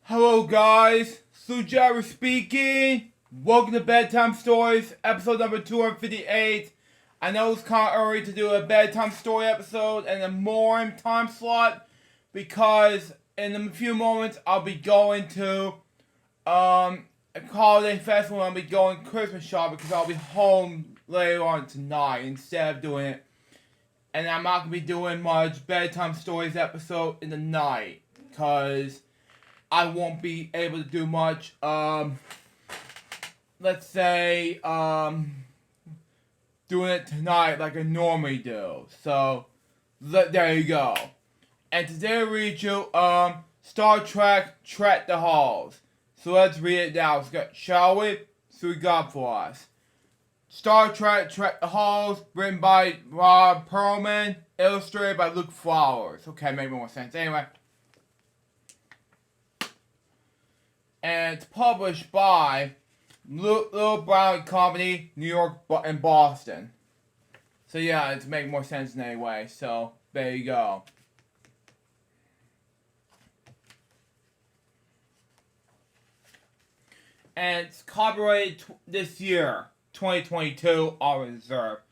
Hello guys, Sujara speaking. Welcome to Bedtime Stories, episode number 258. I know it's kind of early to do a bedtime story episode in a morning time slot because in a few moments I'll be going to a holiday festival and I'll be going Christmas shopping because I'll be home later on tonight instead of doing it. And I'm not going to be doing much bedtime stories episode in the night because I won't be able to do much, let's say, doing it tonight like I normally do. So, there you go. And today I read you, Star Trek, Tread the Halls. So let's read it now, shall we? So we got for us. Star Trek, Tread the Halls, written by Rob Perlman, illustrated by Luke Flowers. Okay, maybe more sense. Anyway. And it's published by Little Brown Company, New York and Boston. So yeah, it's making more sense in any way. So there you go. And it's copyrighted this year, 2022, all reserved.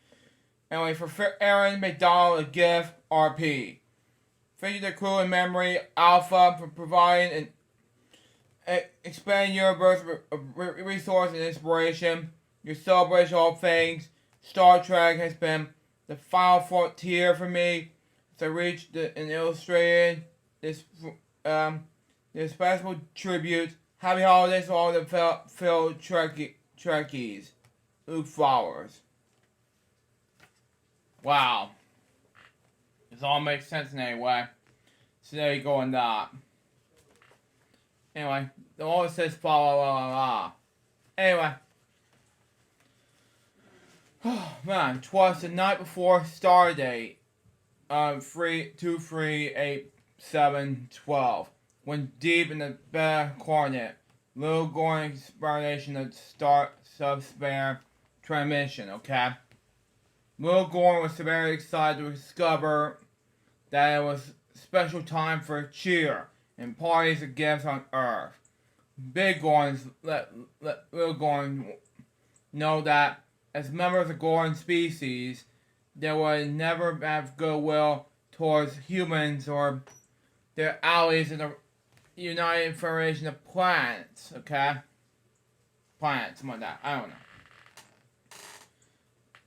Anyway, for Aaron McDonald, a gift, RP. Thank you to crew and memory Alpha for providing an expand universe resource and inspiration. Your celebration of all things. Star Trek has been the final frontier for me. So I reached and illustrated this special tribute. Happy holidays to all the fellow Trekkies. Luke Flowers. Wow. This all makes sense in any way. So there you go on that. Anyway, the always says blah blah blah blah. Anyway. Oh man, 'twas the night before Stardate. 3238712. When deep in the Beta Coronet, Little Goring explanation of Star Subspare transmission, okay? Little Goring was very excited to discover that it was special time for cheer and parties and gifts on Earth. Big Gorns let Little Gorn know that as members of the Gorn species, they would never have goodwill towards humans or their allies in the United Federation of Planets, okay? Planets, something like that, I don't know.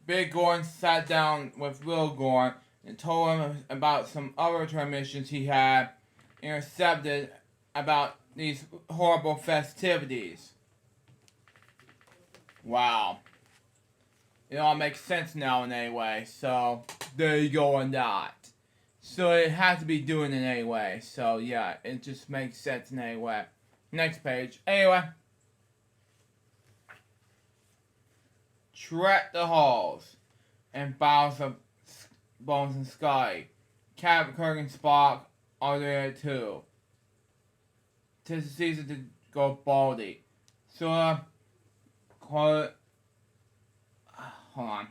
Big Gorn sat down with Little Gorn and told him about some other transmissions he had intercepted about these horrible festivities. Wow. It all makes sense now in any way, so there you go on that. So it has to be doing it anyway, so yeah, it just makes sense in any way. Next page. Anyway. Tread the halls and bows of bones and sky. Captain Kirk and Spock are there too. 'Tis the season to go baldy. So, hold on.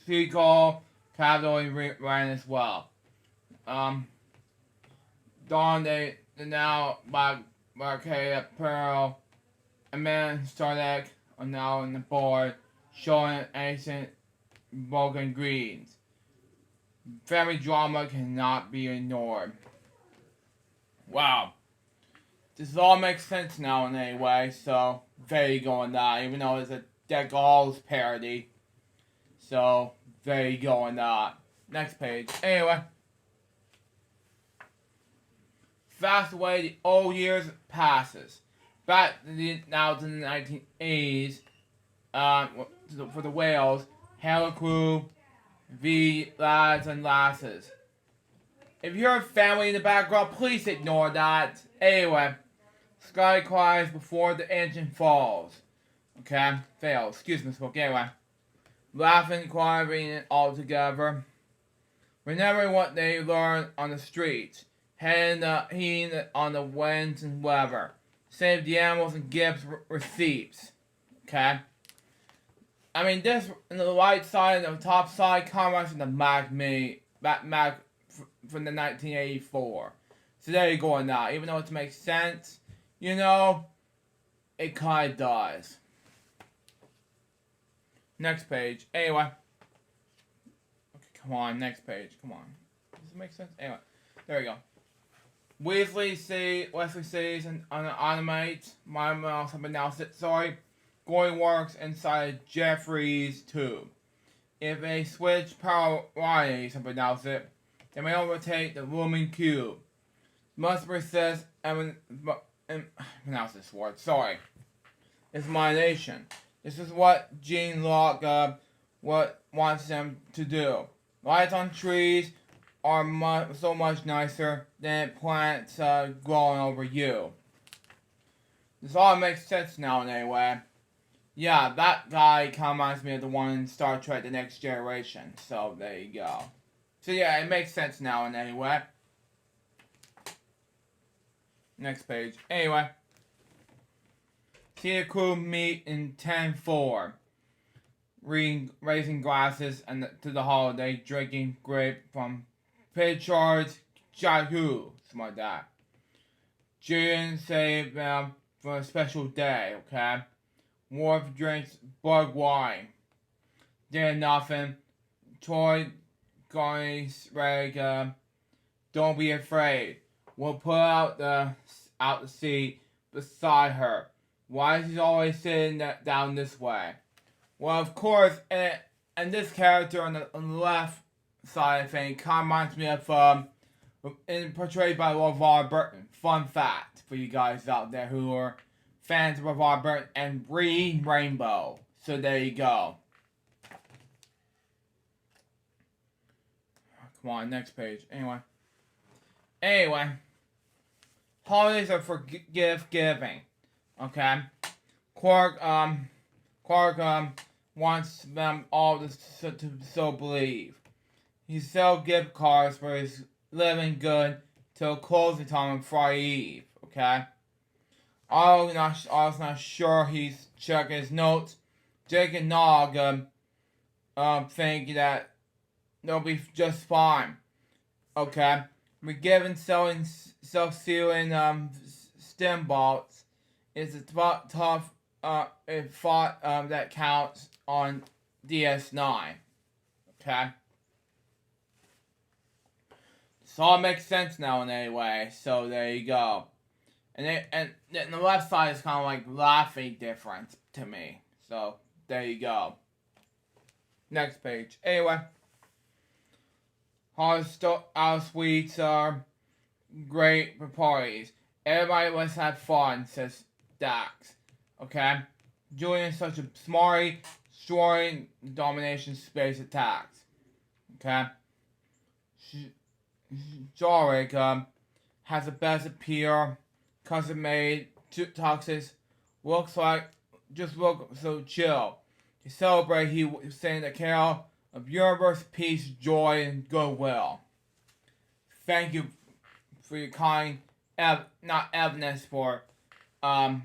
Seagull, Capital ran as well. Dawn they now by Barcade Pearl, and man Stardeck are now on the board, showing ancient Vulcan greens. Family drama cannot be ignored. Wow. This all makes sense now in any way, so there you go on that, even though it's a Deck All's parody. So, there you go on that. Next page. Anyway. Fast away the old years passes. Back now to the 1980s, for the whales, Hail Crew, V lads and lasses. If you hear family in the background, please ignore that. Anyway, Sky cries before the engine falls. Okay, fails. Excuse me, smoke. Anyway, laughing, crying all together. Remembering what they learned on the streets, heading on the winds and weather. Save the animals and gifts receipts. Okay. I mean, this on the right side and the top side comes from the Mac from the 1984. So there you go on that. Even though it makes sense, you know, it kind of does. Next page. Anyway. Okay, come on. Next page. Come on. Does it make sense? Anyway. There we go. Wesley sees and animates. My mouse have announced it. Sorry. Going works inside Jeffrey's tube. If a switch power wires have announced it, they may overtake the looming cube. Must persist and pronounce this word. Sorry. It's my nation. This is what Gene Locke wants them to do. Lights on trees are so much nicer than plants growing over you. This all makes sense now anyway. Yeah, that guy kind of reminds me of the one in Star Trek The Next Generation. So there you go. So yeah, it makes sense now in anyway. Next page. Anyway. See the crew meet in 10-4. Raising glasses and to the holiday, drinking grape from Pritchard's Jahu. Something like that. Julian saved them for a special day, okay? Worf drinks bug wine. Did nothing. Troy Garney's reg, don't be afraid. We'll put out the seat beside her. Why is he always sitting down this way? Well, of course, and this character on the left side of things kind of reminds me of, portrayed by LeVar Burton. Fun fact for you guys out there who are fans of LeVar Burton and Green Rainbow. So there you go. Come on, next page. Anyway. Holidays are for gift giving. Okay? Quark wants them all to so believe. He sells gift cards for his living good till closing time on Friday Eve. Okay? I was not sure he's checking his notes. Jake and Nog think that they'll be just fine. Okay? We're given self-sealing stem bolts. It's a tough thought that counts on DS9. Okay? This all makes sense now in any way, so there you go. And the left side is kind of like laughing difference to me. So, there you go. Next page. Anyway. Our sweets are great for parties. Everybody let's have fun, says Dax. Okay? Julian's such a smarty, destroying domination space attacks. Okay? Jorik has the best appeal, custom made, toxic, look so chill. To celebrate, he was saying the carol of universe, peace, joy, and goodwill. Thank you for your kind, not evidence for, but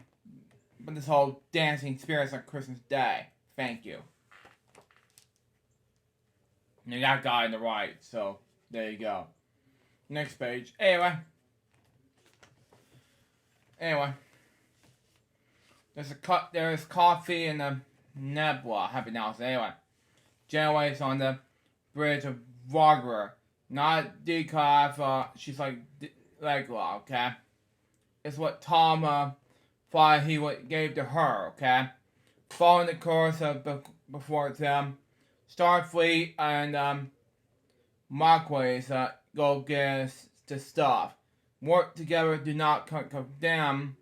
this whole dancing experience on Christmas Day. Thank you. And you got guy on the right, so there you go. Next page. Anyway. There's coffee in the nebula. Happy now. Anyway. Janeway's on the bridge of Vogra. Not decaf, she's like regular, okay? It's what Tom thought he gave to her, okay? Following the course of before them, Starfleet and Markways go get the stuff. Work together, do not condemn.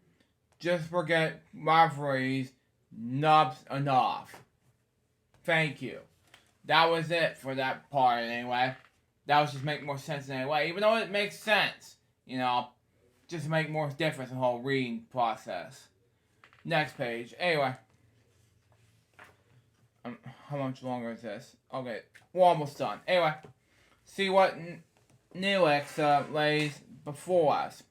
Just forget rivalries, nubs enough. Thank you. That was it for that part anyway. That was just make more sense anyway. Even though it makes sense, you know, just to make more difference in the whole reading process. Next page. Anyway. How much longer is this? Okay, we're almost done. Anyway, see what Neelix lays before us.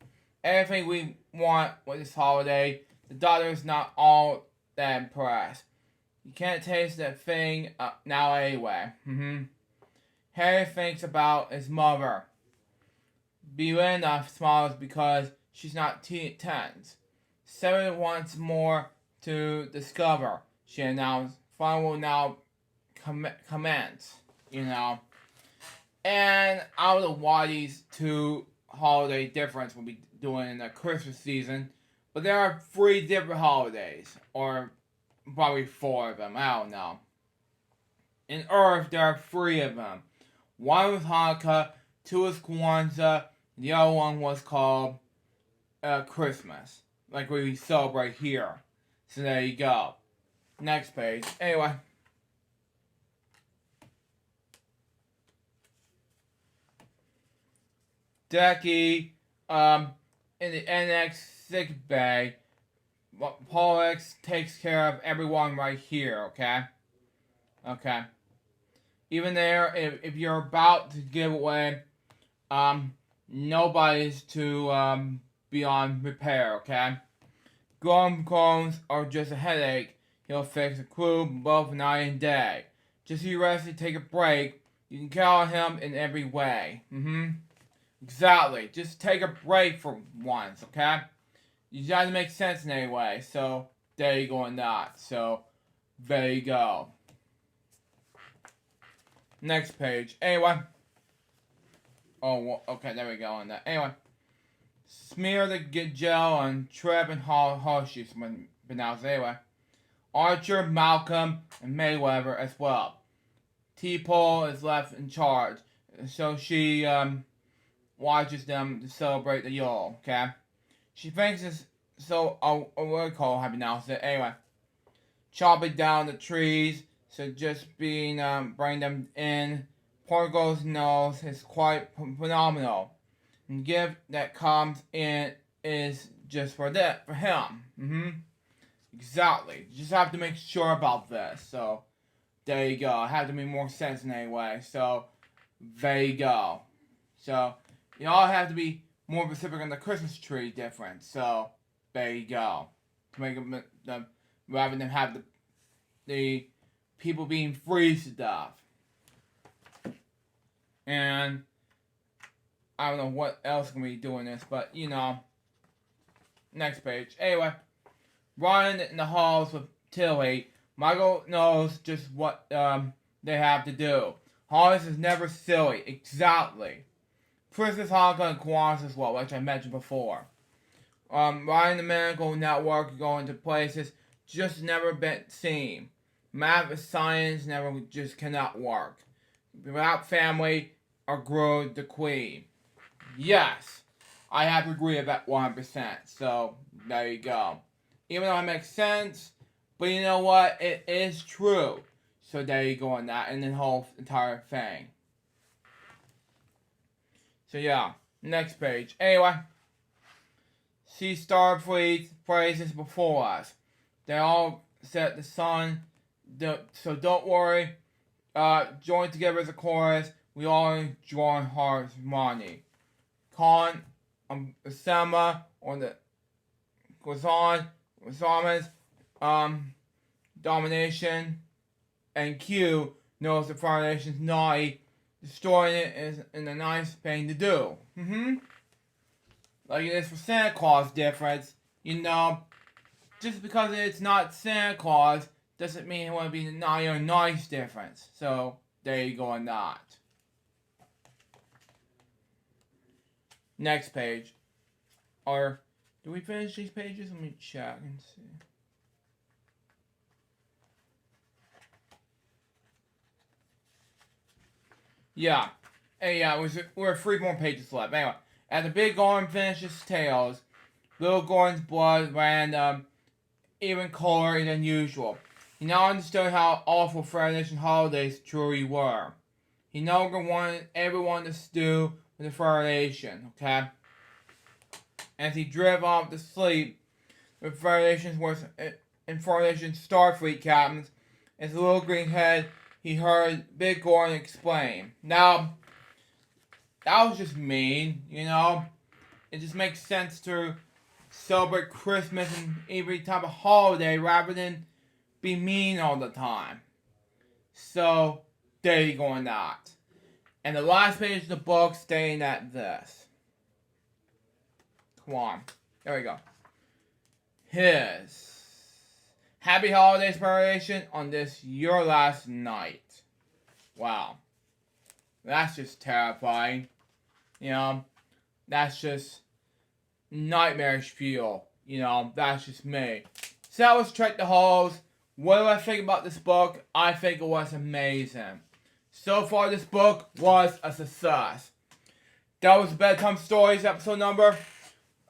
Everything we want with this holiday. The daughter is not all that impressed. You can't taste that thing now anyway. Harry thinks about his mother. Bielena smiles because she's not tense. Seven wants more to discover, she announced. Fun will now commence, you know. And I don't know why these two holiday difference will be doing in the Christmas season, but there are 3 different holidays, or probably 4 of them, I don't know. In Earth, there are 3 of them. One was Hanukkah, 2 was Kwanzaa, the other one was called Christmas, like we celebrate here. So there you go. Next page. Anyway. Decky, in the NX sick bay, Pollux takes care of everyone right here, okay? Okay. Even there, if you're about to give away, nobody's to, be on repair, okay? Grum clones are just a headache. He'll fix the crew both night and day. Just so you rest and take a break, you can count on him in every way. Exactly. Just take a break for once, okay? You gotta make sense in any way. So, there you go on that. So, there you go. Next page. Anyway. Oh, well, okay, there we go on that. Anyway. Smear the gel on Trev and Horseshoes when pronounced anyway. Archer, Malcolm, and Mayweather as well. T-Pole is left in charge. So she, watches them to celebrate the Yule, okay? She thinks it's so, what do have announced it. Anyway. Chopping down the trees, so just bring them in. Portugal's nose is quite phenomenal. And gift that comes in is just for him. Exactly. You just have to make sure about this. So, there you go. It had to make more sense in any way. So, there you go. So, you all have to be more specific on the Christmas tree difference. So, there you go. To make them, rather than have the people being free stuff. And I don't know what else can be doing this, but you know. Next page. Anyway, running in the halls with Tilly, Michael knows just what they have to do. Hollis is never silly. Exactly. Christmas, Hanukkah, and Kwanzaa as well, which I mentioned before. Riding the medical network, going to places just never been seen. Math and science never just cannot work. Without family, or grow the queen. Yes, I have to agree with that 100%. So, there you go. Even though it makes sense, but you know what? It is true. So, there you go on that and the whole entire thing. So, yeah. Next page. Anyway. See Starfleet phrases before us. They all set the sun. So, don't worry. Join together as a chorus. We all join harmony. Con, Osama, on the Osama's domination, and Q knows the Foundation's naughty. Destroying it is a nice thing to do. Like it is for Santa Claus difference, you know. Just because it's not Santa Claus doesn't mean it won't be naughty or nice difference. So there you go on that. Next page. Or do we finish these pages? Let me check and see. Yeah. Hey, yeah, we're 3 more pages left. Anyway, as the big Gordon finishes tales, little Gordon's blood ran even colder than usual. He now understood how awful Federation holidays truly were. He no longer wanted everyone to stew with the Federation, okay? As he drove off to sleep, the Federation's Starfleet captains, as the little green head, he heard Big Gordon explain. Now, that was just mean, you know? It just makes sense to celebrate Christmas and every type of holiday rather than be mean all the time. So, there you go on that. And the last page of the book stating at this. Come on. There we go. His Happy Holiday Inspiration on this your last night. Wow. That's just terrifying. You know, that's just nightmarish feel. You know, that's just me. So that was Trek the Halls. What do I think about this book? I think it was amazing. So far, this book was a success. That was Bedtime Stories episode number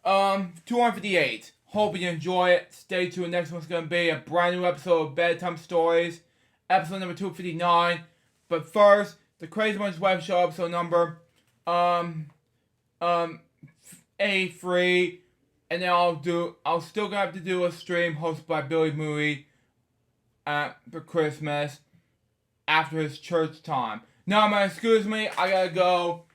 258. Hope you enjoy it. Stay tuned. Next one's going to be a brand new episode of Bedtime Stories, episode number 259. But first, the Crazy Ones Web Show episode number A3, and then I'll still gonna have to do a stream hosted by Billy Moody for Christmas after his church time. Now, man, excuse me, I gotta go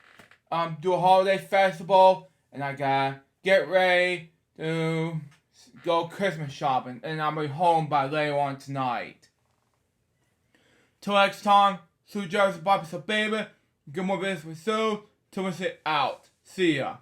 do a holiday festival, and I gotta get ready to go Christmas shopping, and I'll be home by later on tonight. Till next time, Sue Jarvis, Bobby, so baby, get more business with Sue. Till we sit out. See ya.